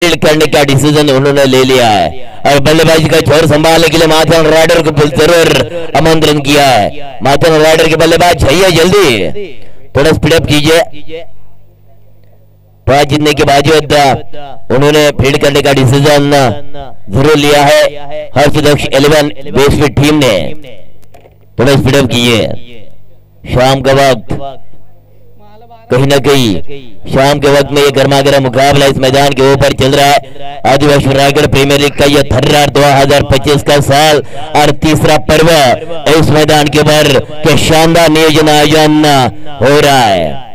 Field करने का decision उन्होंने ले लिया है और बल्लेबाजी का छोर संभालने के लिए माथन राइडर को जरूर आमंत्रण किया है। माथन राइडर के बल्लेबाज चाहिए, जल्दी थोड़ा स्पीडअप कीजिए। टॉस जीतने के बावजूद उन्होंने फील्ड करने का डिसीजन जरूर लिया है हर्षदक्ष 11 बेसफील्ड टीम ने। थोड़ा स्पीडअप कीजिए। शाम का वक्त कहीं ना कहीं शाम के वक्त में ये गर्मागर्म मुकाबला इस मैदान के ऊपर चल रहा है। आदिवासी रायगढ़ प्रीमियर लीग का यह 2025 का साल और तीसरा पर्व इस मैदान के ऊपर के शानदार नियोजन आयोजन हो रहा है।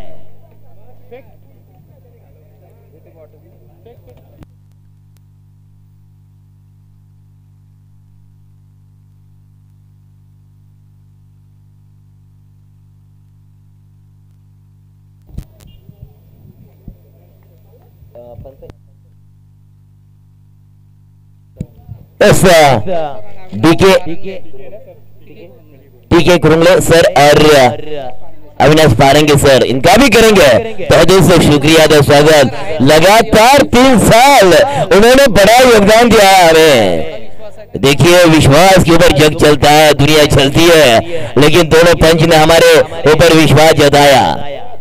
टीके कुरुंगले सर और अविनाश पारेंगे सर, इनका भी करेंगे तहे दिल से शुक्रिया दो स्वागत। लगातार 3 साल उन्होंने बड़ा योगदान दिया है हमें। देखिए विश्वास के ऊपर जग चलता है, दुनिया चलती है, लेकिन दोनों पंच ने हमारे ऊपर विश्वास जताया।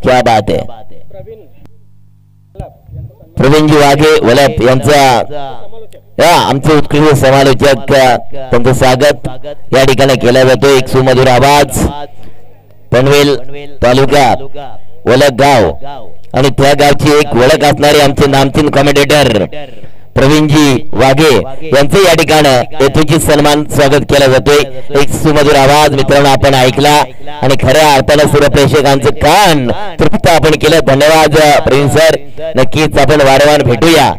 क्या बात है। प्रवीण जी वाघे वलप यांचा आमचे उत्कृष्ट समालोचक त्यांचं स्वागत या ठिकाणी केला जातो। एक सुमधुर आवाज पनवेल तालुका वलक गाव आणि त्या गावची एक ओळख असणारे आमचे नामचीन कॉमेंटेटर प्रवीणजी वाघे यांचे या ठिकाणी यथोचित सन्मान स्वागत केला जातोय। एक सुमधुर आवाज मित्रांनो आपण ऐकला आणि खऱ्या अर्थाने सर्व प्रेक्षकांचे कान तृप्त आपण केलं। धन्यवाद प्रवीण सर, नक्कीच आपण वारंवार भेटूया।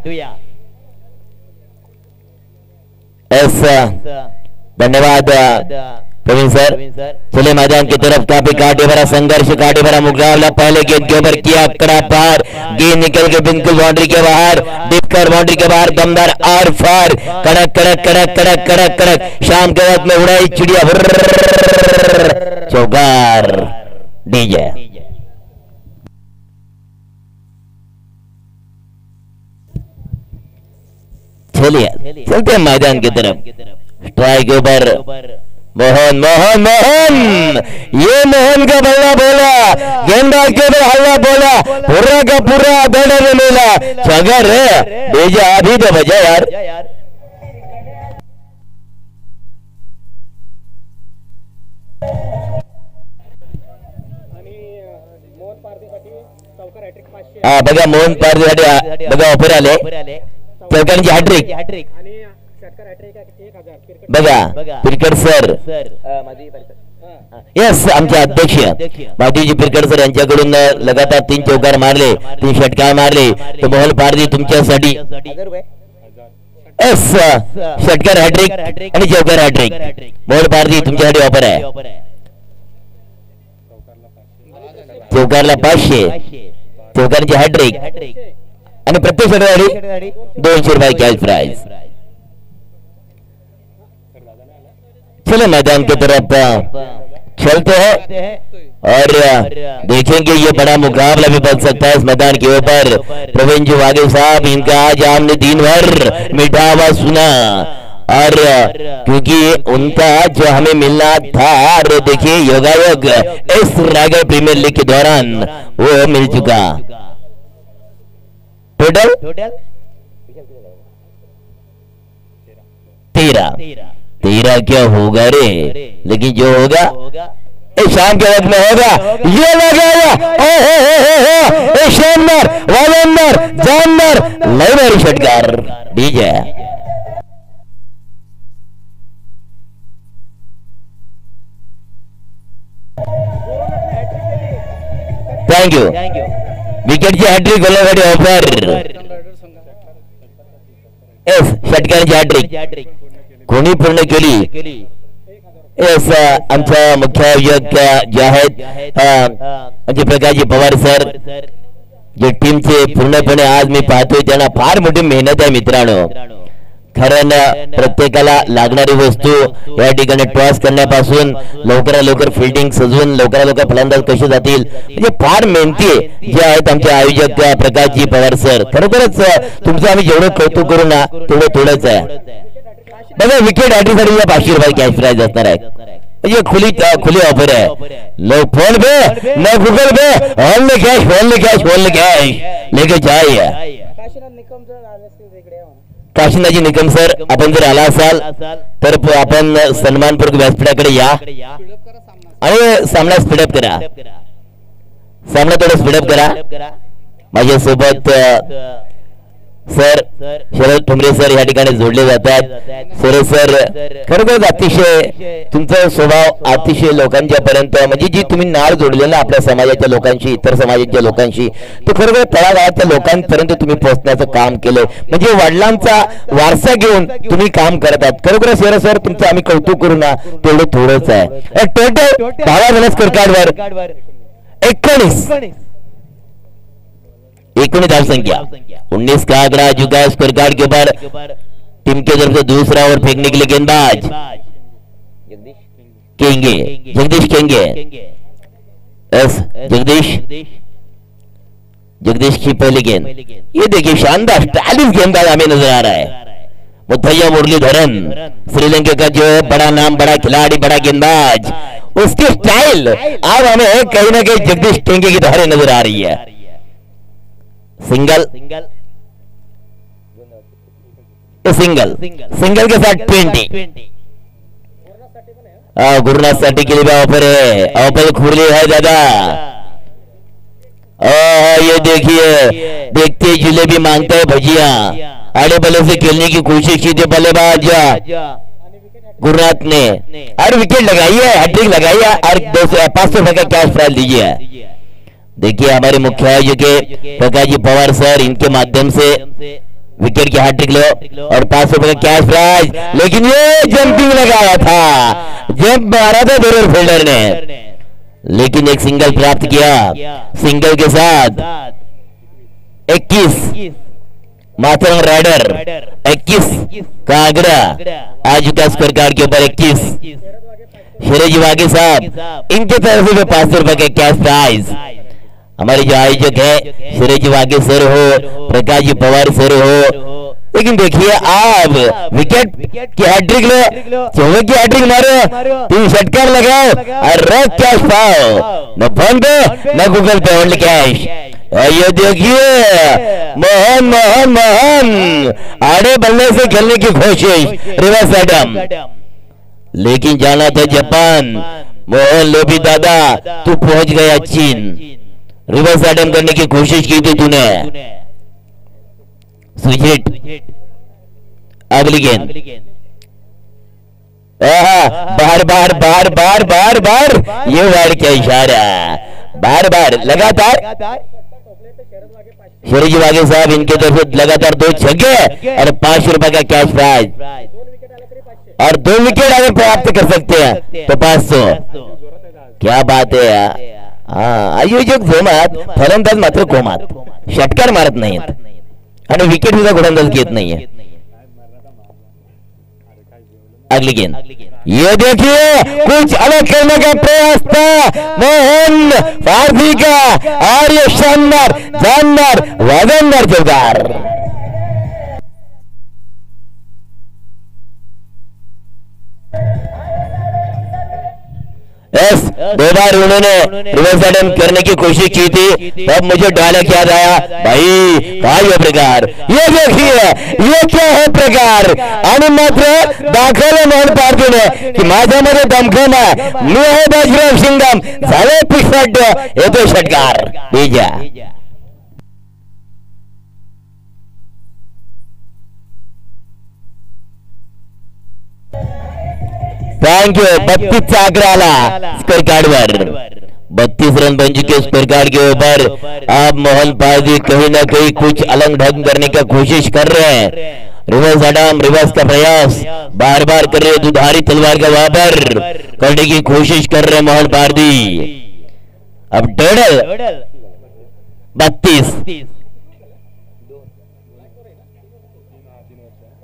धन्यवाद प्रवीण सर। चले मैदान की तरफ काफी काटे भरा संघर्ष, काटे भरा मुकाबला। पहले गेंद के ऊपर किया कड़ा पार, गेंद निकल के बिल्कुल बाउंड्री के बाहर, डिपकर बाउंड्री के बाहर, दमदार आर फार, कड़क कड़क कड़क कड़क कड़क कड़क शाम के वक्त में उड़ाई चिड़िया, चौकार डीजे। चलिए चलते हैं मैदान की तरफ। स्ट्राइक के ऊपर मोहन मोहन मोहन, ये मोहन का बल्ला बोला, गेंदबाज के ऊपर हल्ला बोला, पूरा का पूरा दौड़ में मिला, चगर है भेजा अभी तो बजा यार। बघा मोहन पारदीसाठी बघा ऑफर आले, चौकांची हॅट्रिक बघा पिरकर सर, यस आमचे अध्यक्ष माधुजी पिरकर सर यांच्याकडून लगातार 3 चौकार मारले, 3 षटकार मारले। तो मोहन पारदी तुमच्यासाठी यस षटकार हॅट्रिक आणि चौकार हॅट्रिक। मोहन पारदी तुमच्यासाठी ऑफर आहे, चौकारला 500, चौकांची हॅट्रिक आणि प्रत्येक षटकासाठी 200 रुपये कॅश प्राइज। चलो मैदान की तरफ चलते हैं और देखेंगे ये बड़ा मुकाबला भी बन सकता है इस मैदान के ऊपर। प्रवीण जी वाघे साहब, इनका आज हमने दिन भर मीठा आवाज सुना और क्योंकि उनका जो हमें मिलना था, और देखिए योगायोग इस रायगढ़ प्रीमियर लीग के दौरान वो मिल चुका। टोटल 13 क्या होगा रे, लेकिन जो होगा इस शाम के वक्त में होगा। ये लगाया शानदार वालंदर जानदार लाइनर षटकार डीजे। Thank you. विकेटची हॅट्रिक गोलगाडी ऑफर, एस षटकारांची हॅट्रिक कोणी पूर्ण केली। एस आमचा मुख्य आयोजक जे आहेत म्हणजे प्रकाशजी पवार सर, जे टीमचे पूर्णपणे आज मी पाहतोय त्यांना फार मोठी मेहनत आहे मित्रांनो। कारण प्रत्येकाला लागणारी वस्तू या ठिकाणी टॉस करण्यापासून लवकरात लवकर फिल्डिंग सजवून लवकरात लवकर फलंदाज कसे जातील म्हणजे फार मेहनती जे आहेत आमचे आयोजक प्रकाशजी पवार सर. खरोखरच तुमचं आम्ही जेवढं कौतुक करू ना तेवढं थोडंच आहे. बघा विकेट हॅट्रिकसाठी ₹500 कॅश प्राइज असणार आहे. ये खुली ऑफर है. लोग फोन पे न गूगल पे ओनली कैश लेके जाइए. काशीनाथजी निकम सर आपण जर आला असाल तर आपण सन्मानपूर्वक व्यासपीठाकडे या आणि सामना स्पीडअप करा. सामना थोडा स्पीडअप करा. माझ्यासोबत सर शरद ठुमरे सर या ठिकाणी जोडले जातात. सुरेश सर खरोखरच अतिशय तुमचा स्वभाव अतिशय लोकांच्या पर्यंत म्हणजे जी तुम्ही नाळ जोडले ना आपल्या समाजाच्या लोकांशी इतर समाजाच्या लोकांशी ते खरोखर तळागाळाच्या लोकांपर्यंत तुम्ही पोहोचण्याचं काम केलंय. म्हणजे वडिलांचा वारसा घेऊन तुम्ही काम करत आहात. खरोखर शरद सर तुमचं आम्ही कौतुक करू ना तेवढं थोडंच आहे. टोटल 12 स्कोर कार्डवर 19 धाव संख्या 19 का आंकड़ा चुका है स्कोर कार्ड के ऊपर. टीम की तरफ से दूसरा ओवर फेंकने के लिए गेंदबाज जगदीश केंगे. एस जगदीश की पहली गेंद. ये देखिए शानदार स्टाइलिश गेंदबाज हमें नजर आ रहा है. मुथैया मुरलीधरन श्रीलंका का जो बड़ा नाम बड़ा खिलाड़ी बड़ा गेंदबाज उसकी स्टाइल अब हमें कहीं ना कहीं जगदीश केंगे की धारे नजर आ रही है. सिंगल के साथ 20 गुरुनाथ साठी के लिए ऑफर है. ऑफर खुली है दादा. ये देखिए देखते जिलेबी मांगता है भजिया. आड़े बल्ले से खेलने की कोशिश की थी बल्लेबाज गुरुनाथ ने और विकेट लगाई है. हैट्रिक लगाई है और 500 का कैश प्राइज दीजिए. देखिए हमारे मुख्य आयोजक प्रकाश जी पवार सर इनके माध्यम से विकेट की हैट्रिक लो और 500 का कैश प्राइज. लेकिन ये जंपिंग लगाया था जंप मारा था दोनों फील्डर ने लेकिन एक सिंगल प्राप्त किया. सिंगल के साथ 21 माथुरम राइडर 21 का आंकड़ा आज का स्कोर कार्ड के ऊपर 21. शिरेजी वागे साहब इनके तरफ से 500 रुपए के कैश प्राइज. हमारे जो आयोजक है सुरेश वागे सर हो प्रकाश जी पवार सर हो. लेकिन देखिए आप विकेट की हैट्रिक लो 14 की हैट्रिक मारो 3 षटकार लगाओ और रख कैश पाओ. न फोन पे न गूगल पे ओनली कैश. ये देखिए मोहन आड़े बल्ले से खेलने की कोशिश रिवर्स एडम लेकिन जाना था जापान. मोहन लोभी दादा तू पहुंच गया चीन. रिवर्स एडम करने की कोशिश की थी तूने. Switch hit. अगली गेंद बार ये वार क्या इशारा. बार लगातार शरीजी वागे साहब इनके तरफ से लगातार 2 छक्के और 500 रुपए का कैश प्राइज और 2 विकेट अगर प्राप्त कर सकते हैं तो 500. क्या बात है यार. आयोजक जोमात फलंदाज मात्र कोमात षटकार मारत नाहीत आणि विकेट सुद्धा गोलंदाज घेत नाहीये. अगली गेंद. ये देखिए कुछ अलग करने का प्रयास था मोहन फारसी का और ये शानदार जानदार वजनदार चौकार. यस 2 बार उन्होंने रिवर्स एडम करने की कोशिश की थी. तब मुझे डायलॉग याद आया भाई काय ये प्रकार. ये देखिए ये क्या है प्रकार आणि मात्र दाखवलं मोहन पारदीने की माझ्यामध्ये दमखम आहे. मी आहे बाजीराव शिंगम. झाले पिछवाड येतो षटकार. बीजा थैंक यू. 32 आंकड़ा आला स्कोर कार्ड पर 32 रन बन चुके स्कोर कार्ड के ऊपर. अब मोहन पारदी कहीं ना कहीं कुछ अलग ढंग करने का कोशिश कर रहे हैं. रिवर्स एडम रिवर्स का प्रयास बार बार कर रहे. दुधारी तलवार का वापर करने की कोशिश कर रहे मोहन पारदी. अब टोटल 32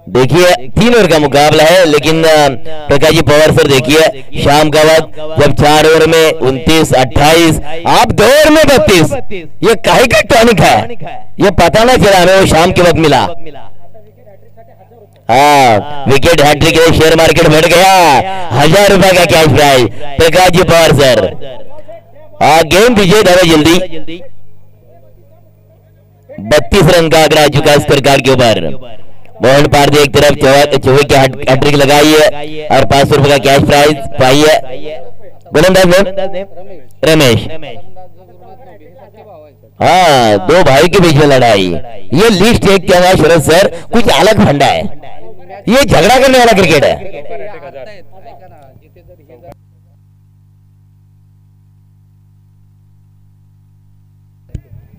देखिए 3 ओवर का मुकाबला है, लेकिन प्रकाश जी पवार सर देखिए शाम का वक्त जब 4 ओवर में 29, 28, आप 2 ओवर में 32, ये काहे का टॉनिक है, ये पता ना चला हमें, वो शाम के वक्त मिला। हाँ, विकेट हैट्रिक है, शेयर मार्केट बढ़ गया, 1000 रुपए का cash prize Prakash ji Pawar sir. Game दीजिए दादा जल्दी। 32 रन का आंकड़ा आ चुका है स्कोर कार्ड के ऊपर। मोहन पारदी एक तरफ चौके की हैट्रिक लगाई है और 500 रुपए का कैश प्राइज पाई है। गोलंदाज में रमेश। हाँ, 2 भाई के बीच में लड़ाई, ये लिस्ट एक क्या है शरद सर, कुछ अलग फंडा है, ये झगड़ा करने वाला क्रिकेट है।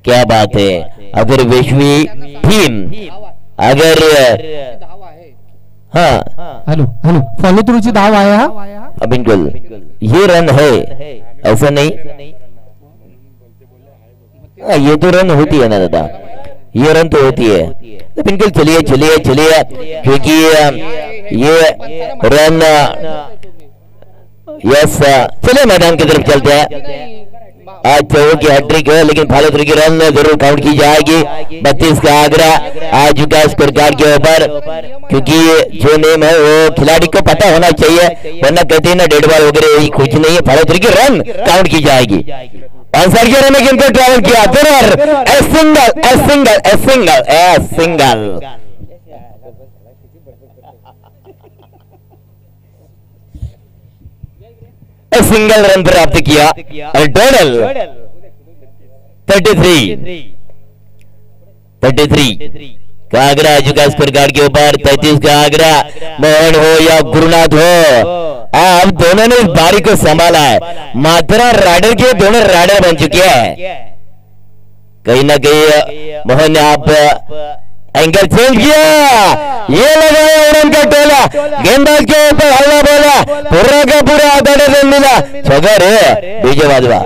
क्या बात है, अगर विश्वी टीम अगर हाँ हेलो हेलो फॉलो थ्रू ची धाव आहे हा बिल्कुल ये रन है, ऐसा नहीं, ये तो रन होती है ना दादा, ये रन तो होती है, तो बिल्कुल चलिए चलिए चलिए, क्योंकि ये रन यस, चलिए मैदान की तरफ चलते हैं। आज चौके की हैट्रिक है, लेकिन फालतू की रन जरूर काउंट की जाएगी। 32 का आंकड़ा आ चुका है स्कोर कार्ड के ऊपर, क्योंकि जो नेम है वो खिलाड़ी को पता होना चाहिए, वरना कहते हैं ना डेड बॉल वगैरह कुछ नहीं है, फालतू की रन काउंट की जाएगी। आंसर किया रन किनको ट्रैवल किया, a single a single a single a single. Single run प्राप्त किया और टोटल 33 का आंकड़ा आ चुका स्कोर कार्ड के ऊपर। 33 का आंकड़ा, मोहन हो या गुरुनाथ हो, आप दोनों ने इस बारी को संभाला है, मात्रा राइडर के दोनों राइडर बन चुके हैं। कहीं ना कहीं मोहन ने आप एंगल चेंज किया, ये लगाया उड़न का टोला, गेंदबाज के ऊपर हल्ला बोला, पूरा का पूरा आधा रन मिला, छक्का रे डीजे बाजवा।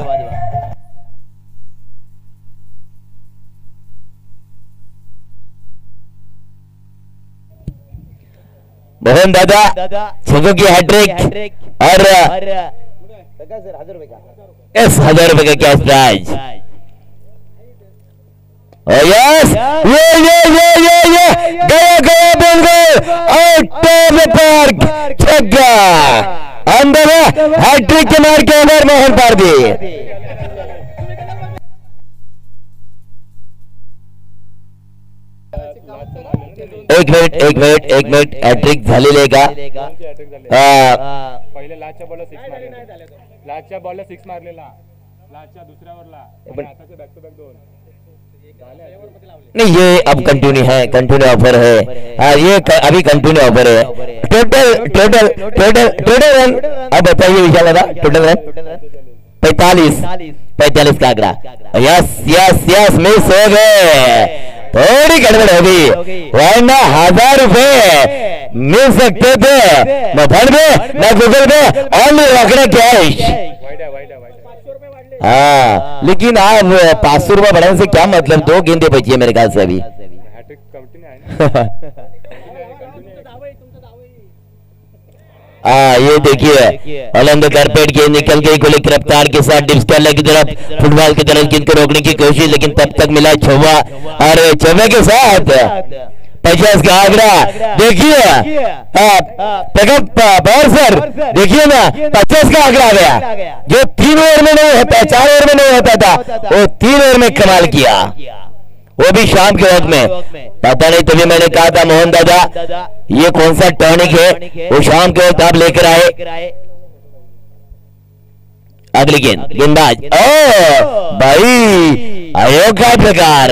मोहन दादा छक्कों की हैट्रिक और 1000 रुपए का कैश प्राइज। यस, ये गया गया बिल्कुल आउट ऑफ द पार्क, छक्का अंदर हैट्रिक के मार के अंदर मोहन पारदी। एक मिनिट हैट्रिक झालेली का पहिले लास्टच्या बॉलला 6 मारलेला, लास्टच्या दुसऱ्या ओव्हरला आताचे बॅक टू बॅक 2 नहीं, ये अब कंटिन्यू ऑफर है, ये अभी कंटिन्यू ऑफर है। टोटल रन अब बताइए विशाल दादा, टोटल रन 45 का आंकड़ा। यस मिस हो गए, थोड़ी गड़बड़ होगी, वरना 1000 रुपए मिल सकते थे, न फोन पे न गूगल पे, ओनली रॉकेट कैश। हाँ, लेकिन आप 500 रुपए बढ़ाने से क्या मतलब, 2 गेंदे बची है मेरे ख्याल से अभी। ये देखिए ऑलंदो कारपेट के निकल गई गोली रफ्तार के साथ डिप्स की तरफ, फुटबॉल की तरफ गेंद को रोकने की कोशिश, लेकिन तब तक मिला छवा, और छवे के साथ 50 का आंकड़ा। देखिए पवार सर, देखिए ना 50 का आंकड़ा आ गया, जो 3 ओवर में नहीं होता, 4 ओवर में नहीं होता था, वो 3 ओवर में कमाल किया, वो भी शाम के वक्त में। पता नहीं, तभी मैंने कहा था मोहन दादा ये कौन सा टॉनिक है, वो शाम के वक्त आप लेकर आए। अगली गेंदबाज, ओ भाई आयोग का प्रकार,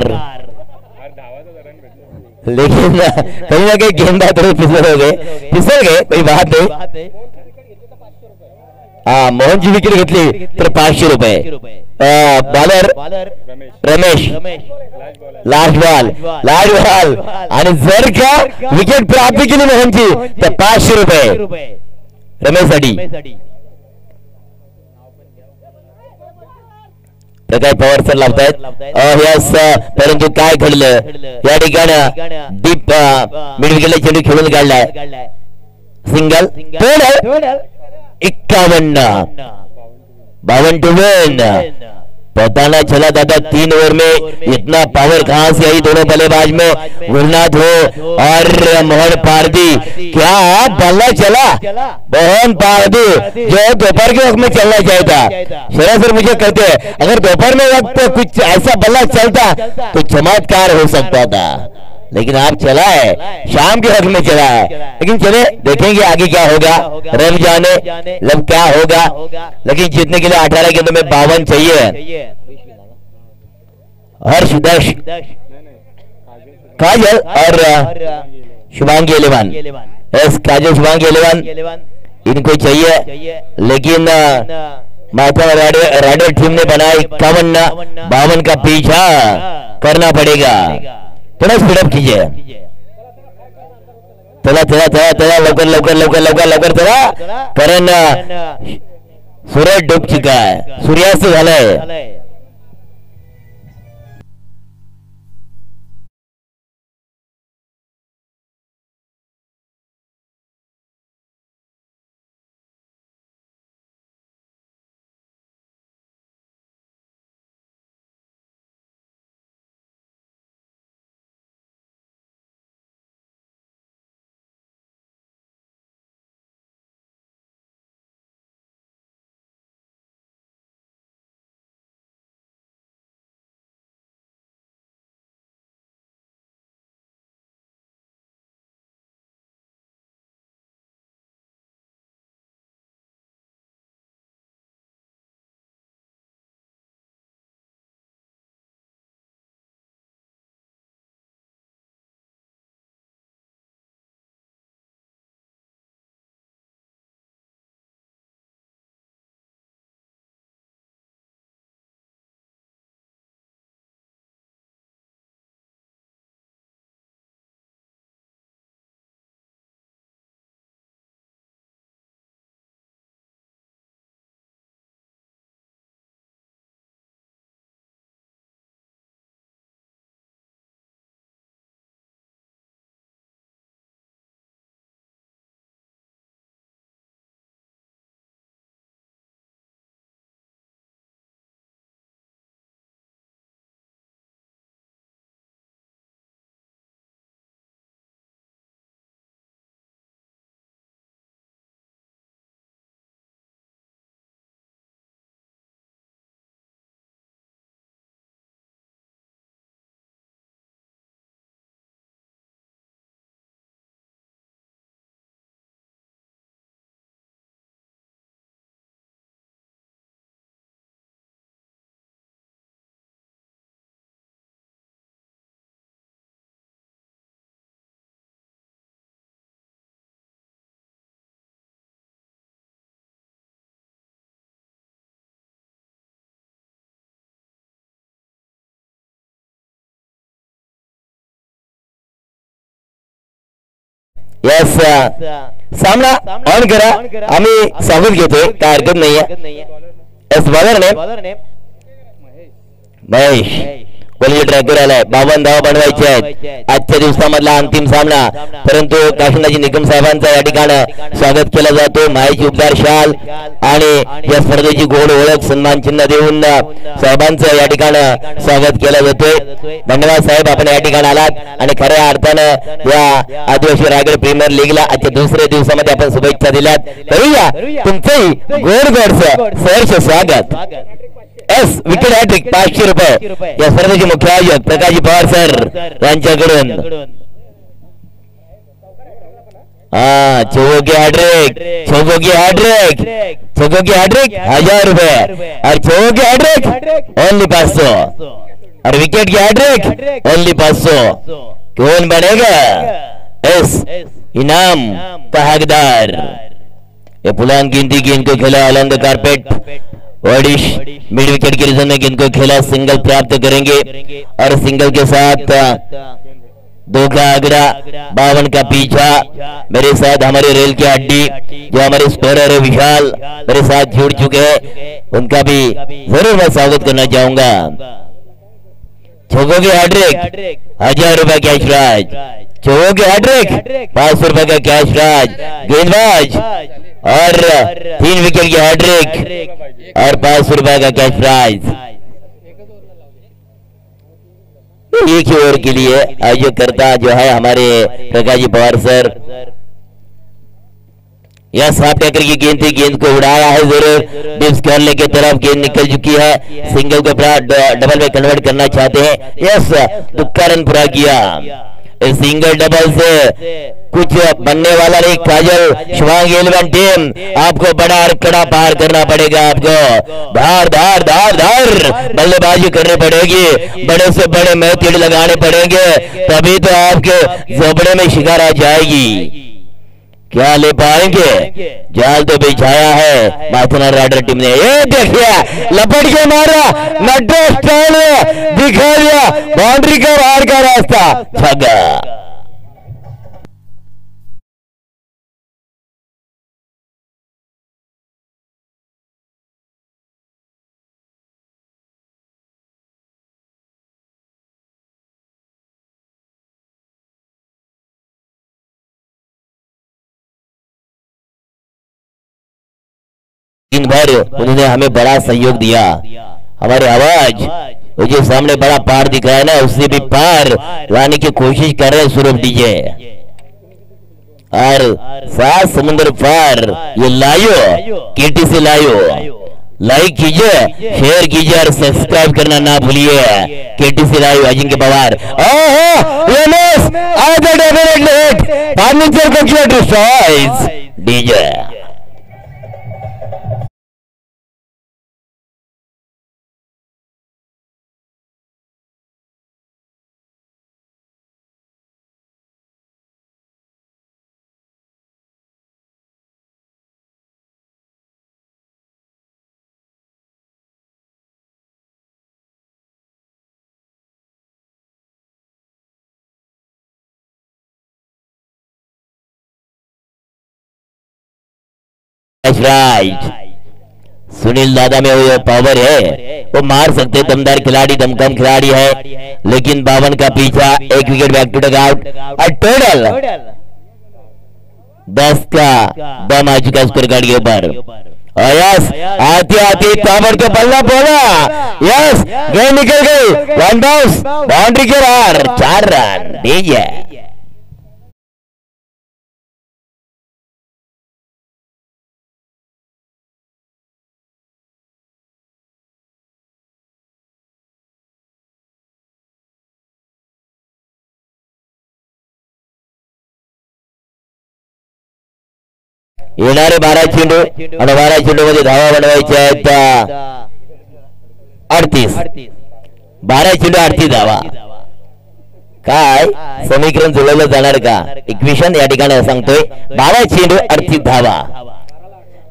लेकिन कहीं ना कहीं गेंदा थोड़े फिसल गए, कोई बात नहीं। मोहन जी विकेट घेतली तर 500 रुपये। बॉलर रमेश, लास्ट बॉल आणि जर का विकेट प्राप्त केली मोहनची तर 500 रुपये रमेश साठी। प्रकाश पवार सर लावतायत यस परंतु काय घडलं या ठिकाणी डीप मिड विकेटला चेंडू खेळून काढलाय सिंगल 51 52 टू वन पता ना चला दादा 3 ओवर में इतना पावर कहां से आई दोनों बल्लेबाज में गुरनाथ हो और मोहन पारदी क्या बल्ला चला मोहन पारदी जो दोपहर के वक्त में चलना चाहिए था सर मुझे कहते हैं अगर दोपहर में वक्त कुछ ऐसा बल्ला चलता तो चमत्कार हो सकता था लेकिन आप चला है शाम के वक्त में चला है लेकिन चले देखेंगे आगे क्या होगा रब जाने लब क्या होगा लेकिन जीतने के लिए 18 के अंदर में 52 चाहिए हर्ष दश काजल और शुभांगी 11 यस काजल शुभांगी 11 इनको चाहिए लेकिन माता राइडर टीम ने बनाया 51 का पीछा करना पड़ेगा थोड़ा स्पीडअप कीजिए चला लवकर चला कारण सूर्य डूब चुका है सूर्यास्त झालाय यस सामना ऑन करा आम्ही स्वागत घेतोय काय हरकत नाहीये एस बॉलर ने महेश कोहली ट्रॅकर आलाय 52 धावा बनवायचे आहेत आजच्या दिवसामधला अंतिम सामना परंतु काशिंदाजी निकम साहेबांचा या ठिकाणी स्वागत केला जातो माहिती उपचार शाल आणि या स्पर्धेची गोड ओळख सन्मान चिन्ह देऊन साहेबांचं या ठिकाणी स्वागत केलं जातोय धन्यवाद साहेब आपण या ठिकाणी आलात आणि खऱ्या अर्थानं या आदिवासी रायगड प्रीमियर लीगला आजच्या दुसऱ्या दिवसामध्ये आपण शुभेच्छा दिल्यात करूया तुमचंही गोड गोडचं सहर्ष स्वागत एस विकेट हॅट्रिक 500 रुपये या स्पर्धेचे मुख्य आयोजक प्रकाश पवार सर यांच्याकडून चौकी हॅट्रिक 1000 रुपये और चौकी हॅट्रिक ओनली 500 और विकेट की हॅट्रिक ओनली 500 कौन बनेगा एस इनाम का हकदार ये पुलान गिनती की इनको खेला अलंग कारपेट ओडिश मिड विकेट के रीजन में इनको खेला सिंगल प्राप्त करेंगे और सिंगल के साथ दो का आगरा, 52 का पीछा। मेरे साथ हमारे रेल की हड्डी जो हमारे स्कोरर है विशाल मेरे साथ जुड़ चुके हैं, उनका भी जरूर मैं स्वागत करना चाहूंगा। चौकों की हैट्रिक, 1000 रुपए कैश राज। चौकों की हैट्रिक, 500 रुपए का कैश राज। गेंदबाज और 3 विकेट की हैट्रिक और 500 रुपए का कैश प्राइज। एक ही ओवर के लिए आयोजक करता जो है हमारे प्रकाश जी पवार सर। यह साफ टैकर की गेंद थी, गेंद को उड़ाया है जरूर डिप्स करने की तरफ, गेंद निकल चुकी है। सिंगल को डबल में कन्वर्ट करना चाहते हैं। यस, तुक्का रन पूरा किया। इस सिंगल डबल से कुछ बनने वाला नहीं। काजल शिवांग 11 टीम, आपको बड़ा अड़कड़ा पार करना पड़ेगा। आपको धार धार धार धार बल्लेबाजी करनी पड़ेगी, बड़े से बड़े मैच लगाने पड़ेंगे, तभी तो आपके झोपड़े में शिकार आ जाएगी। क्या ले पाएंगे? जाल तो बिछाया है माथुर राइडर टीम ने। ये देखिए लपट के मारा, नड्डा स्टाइल दिखा दिया बाउंड्री का बाहर का रास्ता, छक्का। दिन भर उन्होंने हमें बड़ा सहयोग दिया। हमारे आवाज वो जो सामने बड़ा पार दिख रहा है ना, उससे भी पार लाने की कोशिश कर रहे हैं सूरभ डीजे। और 7 समुद्र पार ये लायो केटी से लायो। लाइक कीजिए, शेयर कीजिए और सब्सक्राइब करना ना भूलिए। केटी से लायो अजिंक्य पवार। फर्नीचर को किया डिस्ट्रॉयज डीजे। राइट, सुनील दादा में वो पावर है, वो मार सकते दमदार खिलाड़ी, दमकम खिलाड़ी है, लेकिन 52 का पीछा, 1 wicket back to dugout और टोटल 10 का दम आ चुका स्कोर कार्ड के ऊपर। यस, आती आती ताबड़ के पल्ला बोला, यस गेंद निकल गई, 1 बाउंस बाउंड्री के बाहर, 4 रन डीजे। येणारे 12 चेंडू आणि 12 चेंडू मध्ये धावा बनवायच्या आहेत 38, 12 चेंडू 38 धावा। काय समीकरण जुळवलं जाणार का? इक्वेशन या ठिकाणी सांगतोय 12 चेंडू 38 धावा।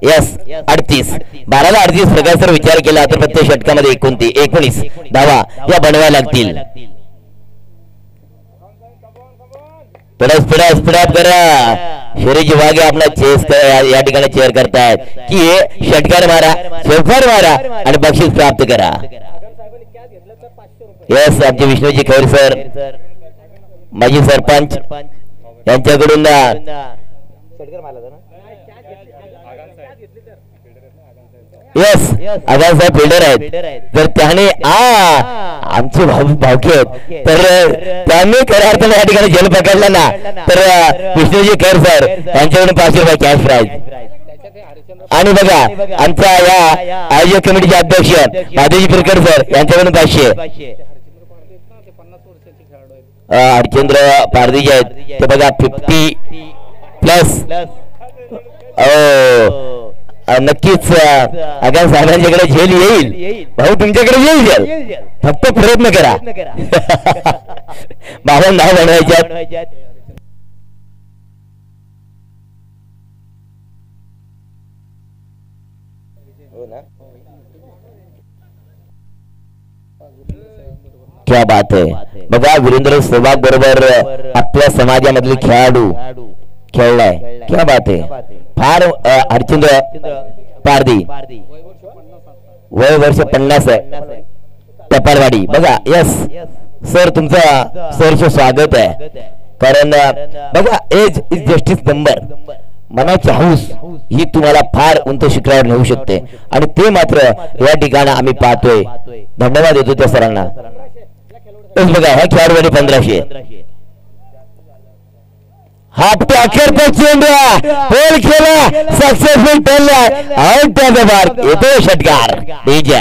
यस 38, 12ला 38 प्रकारचा विचार केला तर प्रत्येक षटकामध्ये 19 धावा या बनवायला लागतील। स्पीड अप करा, शरीर वागे अपना चेस या ठिकाणी चेअर करतायत की षटकार मारा, चौकार मारा आणि बक्षीस प्राप्त करा। यस, आमचे विष्णूजी खैर सर, माजी सरपंच यांच्याकडून यस आगार साहेब फिल्डर आहेत, तर त्याने आमचे भावके आहेत, तर त्यांनी खऱ्या अर्थाने या ठिकाणी झेल पकडला ना, तर विष्णूजी खैर सर यांच्याकडून 500 रुपये कॅश प्राइज। आणि बघा आमचा या आयोजक कमिटीचे अध्यक्ष माधवजी पिरकर सर यांच्याकडून 500। हरचंद्र पारदीजे आहेत ते बघा 50+। नक्कीच आगार साहेबांच्याकडे झेल येईल, भाऊ तुमच्याकडे येईल झेल, फक्त प्रयत्न करा। बाबा नाव बनवायच्यात। क्या बात आहे. बघा वीरेंद्र सहवाग बरोबर आपल्या समाजामधले खेळाडू खेळलाय. क्या बात आहे. फार हरचंद्र पारधी वय वर्ष 50 आहे. टपालवाडी. बघा यस सर तुमचं सरचं स्वागत आहे. कारण बघा एज इज जस्टिस नंबर. मनाची हौस ही तुम्हाला फार उंच शिखरावर नेऊ शकते आणि ते मात्र या ठिकाणी आम्ही पाहतोय. धन्यवाद देतो त्या सरांना. बघा ह्या खेळाडूसाठी 1500. हापटे अखेरचा चेंडू होल खेळला सक्सेसफुल ठरला. आउट त्याचा मार्क येतो षटकार. डीजे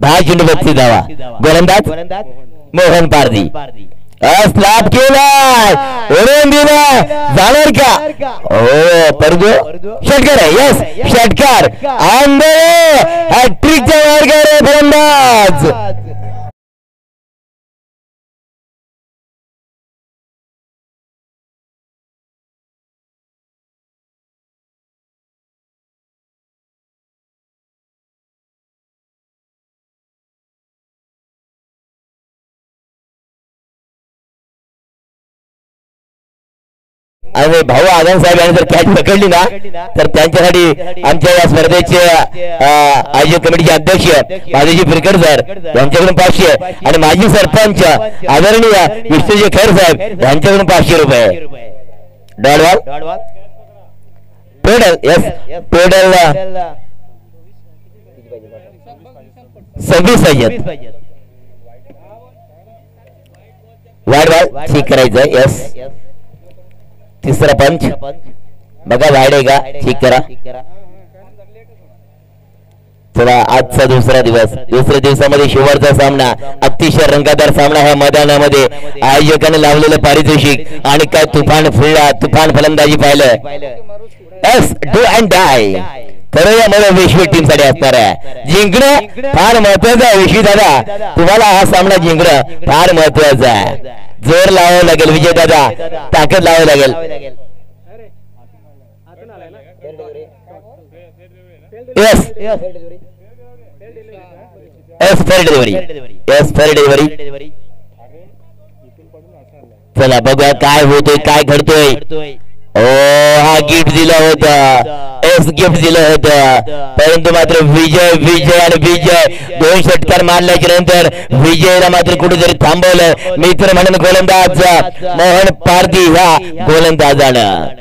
दहा चेंडू 32 धावा. गोलंदाज मोहन पारधी. स्लॅप केलाय ओढून दिला जाणार का. हो परंतु षटकार आहे. यस षटकार हॅट्रिकच्या मार्गावर फलंदाज. आणि भाऊ आनंद साहेब यांनी जर कॅच पकडली ना तर त्यांच्यासाठी आमच्या या स्पर्धेचे आयोजक कमिटीचे अध्यक्ष माधवजी फिरकर सर यांच्याकडून 500 आणि माजी सरपंच आदरणीय विष्णूजी खैर साहेब यांच्याकडून 500 रुपये. डॉलबॉल टोटल यस टोटल 26 पाहिजे. वाईड बॉल ठीक करायचं. यस तिसरा पंच. बघा वाईड आहे का ठीक करा. चला आजचा दुसरा दिवस. दुसऱ्या दिवसामध्ये शेवटचा सामना अतिशय रंगतदार सामना ह्या मैदानामध्ये आयोजकांनी लावलेलं पारितोषिक आणि काय तुफान फलंदाजी पाहिलं. Yes do and die. खरं यामध्ये विश्व टीम साठी असणार आहे. जिंकणं फार महत्वाचं आहे. विश्वी दादा तुम्हाला हा सामना जिंकणं फार महत्वाचं आहे. जोर लावावं लागेल विजय दादा. ताकद लावावी लागेल. Yes yes fair delivery. Yes fair delivery. चला बघूया काय होतोय काय घडतोय. ओ हा गिफ्ट दिला होता. एस गिफ्ट दिलं होतं परंतु मात्र विजय विजय आणि विजय 2 षटकार मारल्याच्या नंतर विजयला मात्र कुठेतरी थांबवलं. मित्र म्हणून गोलंदाज मोहन पारधी ह्या गोलंदाजानं.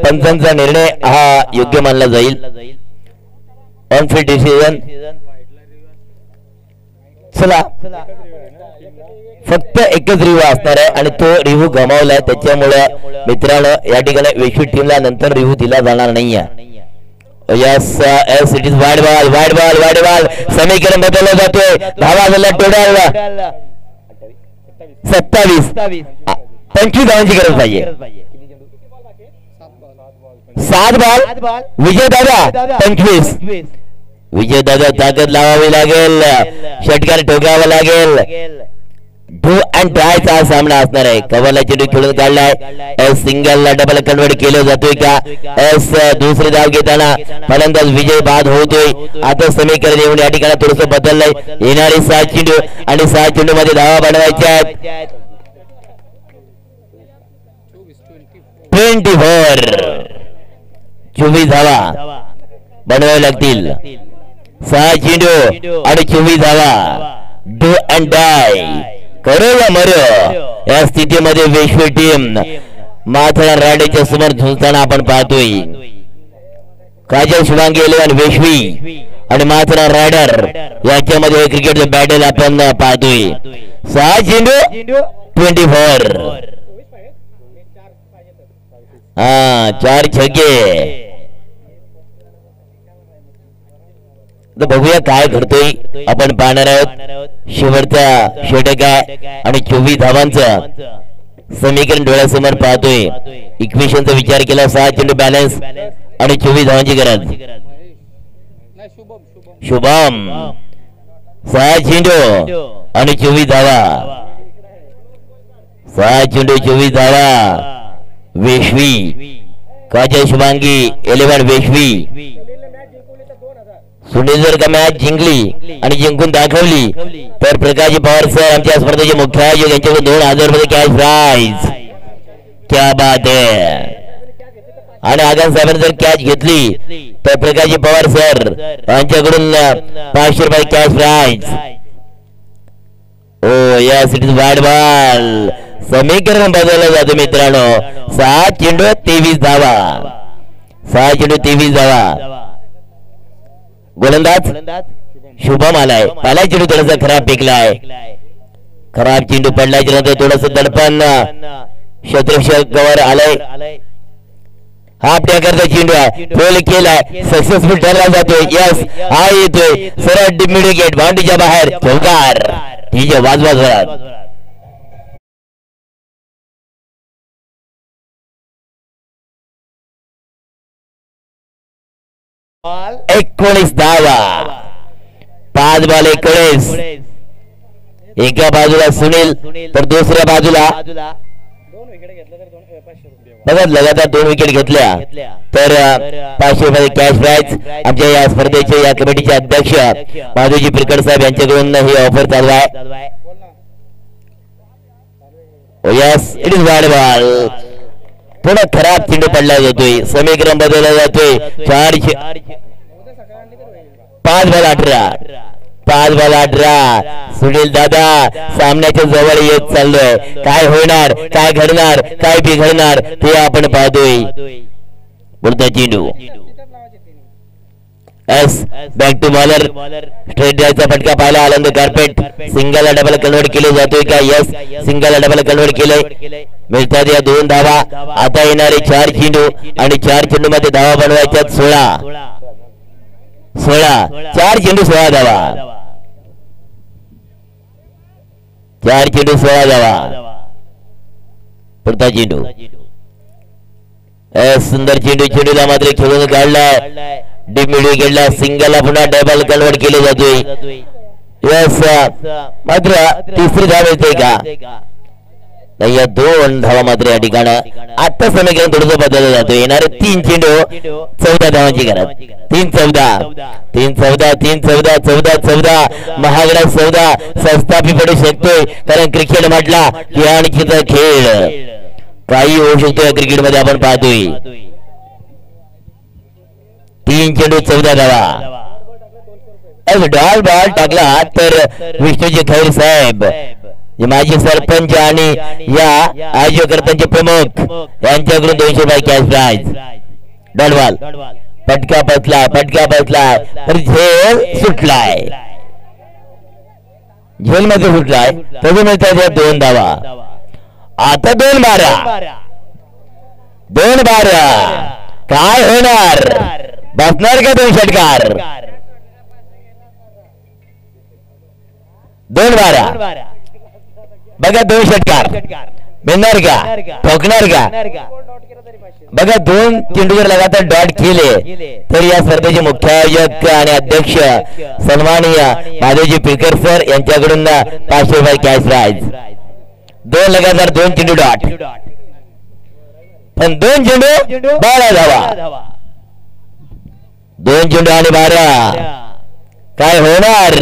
पंचांचा निर्णय हा योग्य मानला जाईल. On-field decision. चला फक्त एकच रिव्ह्यू असणार आहे आणि तो रिव्ह्यू गमावलाय. त्याच्यामुळे मित्रांनो या ठिकाणी विश्व टीमला नंतर रिव्ह्यू दिला जाणार नाहीये. Yes yes it is wide ball wide ball wide ball. समीकरण बदलला जातोय. धावा झाला टोटल 27. 25 धावांची गरज पाहिजे. 7 बॉल. विजय दादा 25. विजय दादा ताकद लावावी लागेल. षटकार ठोकावा लागेल. डू अँड ट्रायचा सामना असणार आहे. कव्हरला चेंडू खेळून काढलाय. सिंगलला डबल कन्वर्ट केलं जातोय का. एस दुसरी धाव घेताना फलंदाज विजय बाद होतोय. आता समीकरण येऊन या ठिकाणी थोडस बदललंय. येणारी 6 चेंडू आणि 6 चेंडू मध्ये धावा बनवायच्या आहेत. 24 धावा बनवावे लागतील. 6 चेंडू आणि 24 धावा. Do and die. करो या मरो या स्थितीमध्ये विश्व टीम माथेरान रायडरच्या समोर झुंजताना आपण पाहतोय. काजल शुभांगी 11 विश्वी आणि माथेरान रायडर याच्यामध्ये क्रिकेटचं बॅटल आपण पाहतोय. 6 चेंडू 24. 4 छक्के. तर बघूया काय घडतोय आपण पाहणार आहोत. शेवटचा षटक आहे आणि 24 धावांचं समीकरण डोळ्यासमोर पाहतोय. इक्वेशनचा विचार केला 6 चेंडू बॅलन्स आणि 24 धावांची गरज. शुभम 6 चेंडू आणि 24 धावा. 6 चेंडू 24 धावा. वेशवी काजल शुभांगी 11 वेशवी. सुनील जर का मॅच जिंकली आणि जिंकून दाखवली तर प्रकाश पवार सर आमच्या स्पर्धेचे मुख्य आयोजक यांच्याकडून 2000 रुपये कॅश प्राइज. क्या बात आहे. आणि आगाम साहेबांनी जर कॅच घेतली तर प्रकाश पवार सर यांच्याकडून 500 रुपये cash prize. Oh yes it is wide ball. समीकरण बदललं जातं मित्रांनो. 6 चेंडू 23 धावा. 6 चेंडू 23 धावा. गोलंदाज शुभम आलाय. पहिला चेंडू थोडासा खराब फेकलाय. खराब चेंडू पडलाय. थोडस दडपण क्षेत्ररक्षकावर आलाय. हाफ टॅकरचा चेंडू आहे. फोल केलाय. सक्सेसफुल ठरला जातोय. यस हा येतोय सरळ मिड गेट बाउंड्रीच्या बाहेर. चौकार. ठीक आहे वाजवा जोरात. 19 धावा. 5 बॉल 19. एका बाजूला सुनील तर दुसऱ्या बाजूला बघा लगातार 2 विकेट घेतल्या तर 500 रुपये कॅश प्राइज. आमच्या या स्पर्धेचे या कमिटीचे अध्यक्ष माधवजी पिरकर साहेब यांच्याकडून ही ऑफर चालू आहे. Yes it is wide ball. थोडा खराब चेंडू पडला जातोय. समीकरण बदलला जातोय. 5 बॉल 18. 5 बॉल 18. सुनील दादा सामन्याच्या जवळ येत चाललोय. काय होणार काय घडणार काय बिघडणार ते आपण पाहतोय. पुढचा चेंडू एस बॅक टू बॉलर. स्ट्रेट ड्राइव्हचा फटका पाहिला. आनंद कार्पेट सिंगलला डबल कन्वर्ट केले जातोय का. यस सिंगलला डबल कन्वर्ट केलंय. मिळतात या 2 धावा. आता येणारे 4 चेंडू आणि 4 चेंडू मध्ये धावा बनवायच्यात 16. 4 चेंडू 16 धावा. 4 चेंडू 16 धावा. पुढचा चेंडू सुंदर चेंडू. चेंडूला मात्र खेळून काढलाय. डीप मिड विकेटला सिंगलला पुन्हा डबल कन्वर्ट केले जातोय. यस मात्र तिसरी धाव येते का नाही. या 2 धावा मात्र या ठिकाणी. आता समीकरण थोडस बदललं जातो. येणारे 3 चेंडू 14 धावांची गरज. 3-14 महागडा सौदा संस्थापी पडू शकतोय. कारण क्रिकेट म्हटला की आणखीचा खेळ काही होऊ शकतो या क्रिकेट मध्ये आपण पाहतोय. 3 चेंडू 14 धावा. डॉल बॉल टाकला तर विष्णूजी खैर साहेब माजी सरपंच आणि या आयोजकर्त्यांचे प्रमुख यांच्याकडून 200 रुपये कॅश प्राइज. डॉल बॉल पटका बसलाय तर झेल सुटलाय. झेल मध्ये सुटलाय तरी मिळतात 2 धावा. आता 2-12 काय होणार. बसणार का 2 षटकार. 2-12 बघा 2 षटकार मिळणार का ठोकणार का. बघा 2 चेंडू जर लगातार डॉट केले तर या स्पर्धेचे मुख्य आयोजक आणि अध्यक्ष सन्माननीय माधवजी पिरकर सर यांच्याकडून 500 रुपये कॅश प्राइज. 2 लगातार 2 चेंडू डॉट पण 2 चेंडू 12 धावा. 2 चेंडू आणि 12 काय होणार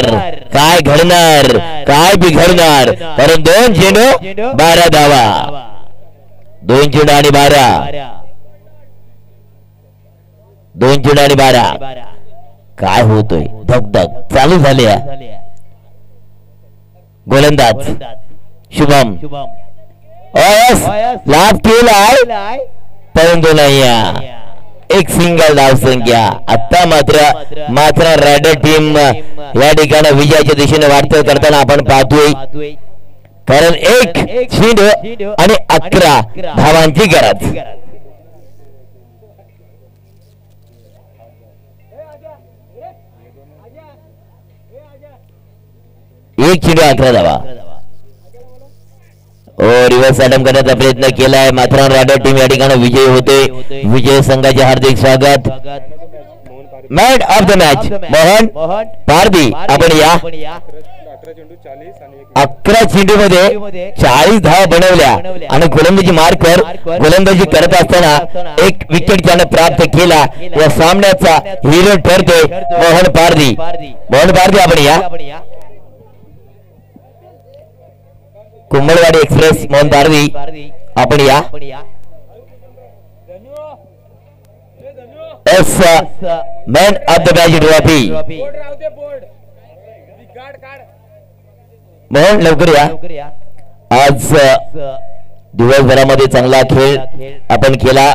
काय घडणार काय बिघडणार. कारण 2 चेंडू 12 धावा. 2 चेंडू आणि 12. 2 चेंडू आणि 12 काय होतोय. धगधग चालू झाली. गोलंदाज शुभम लाभ केलाय परंतु नाही. एक सिंगल धाव संख्या. आता मात्र रायडर टीम या ठिकाणी विजयाच्या दिशेने वाटचाल करताना आपण पाहतोय. कारण 1 चेंडू आणि 11 धावांची गरज. एक चेंडू 11 धावा. रिव्हर्स अटेम्प्ट करण्याचा प्रयत्न केलाय. माथेरान रायडर टीम या ठिकाणी विजयी होते. विजय संघाचे हार्दिक स्वागत. Man of the match Mohan Pardhi. आपण या 11 चेंडू मध्ये 40 धावा बनवल्या आणि गोलंदाजी मार्कर गोलंदाजी करत असताना एक विकेट त्याने प्राप्त केला. या सामन्याचा हिरो ठरतोय मोहन पारधी. मोहन पारधी आपण या. कुंभलवाडी एक्सप्रेस मोहन पारधी आपण या. S man of the match trophy Mohan लवकर या. आज दिवसभरामध्ये चांगला खेळ आपण केला.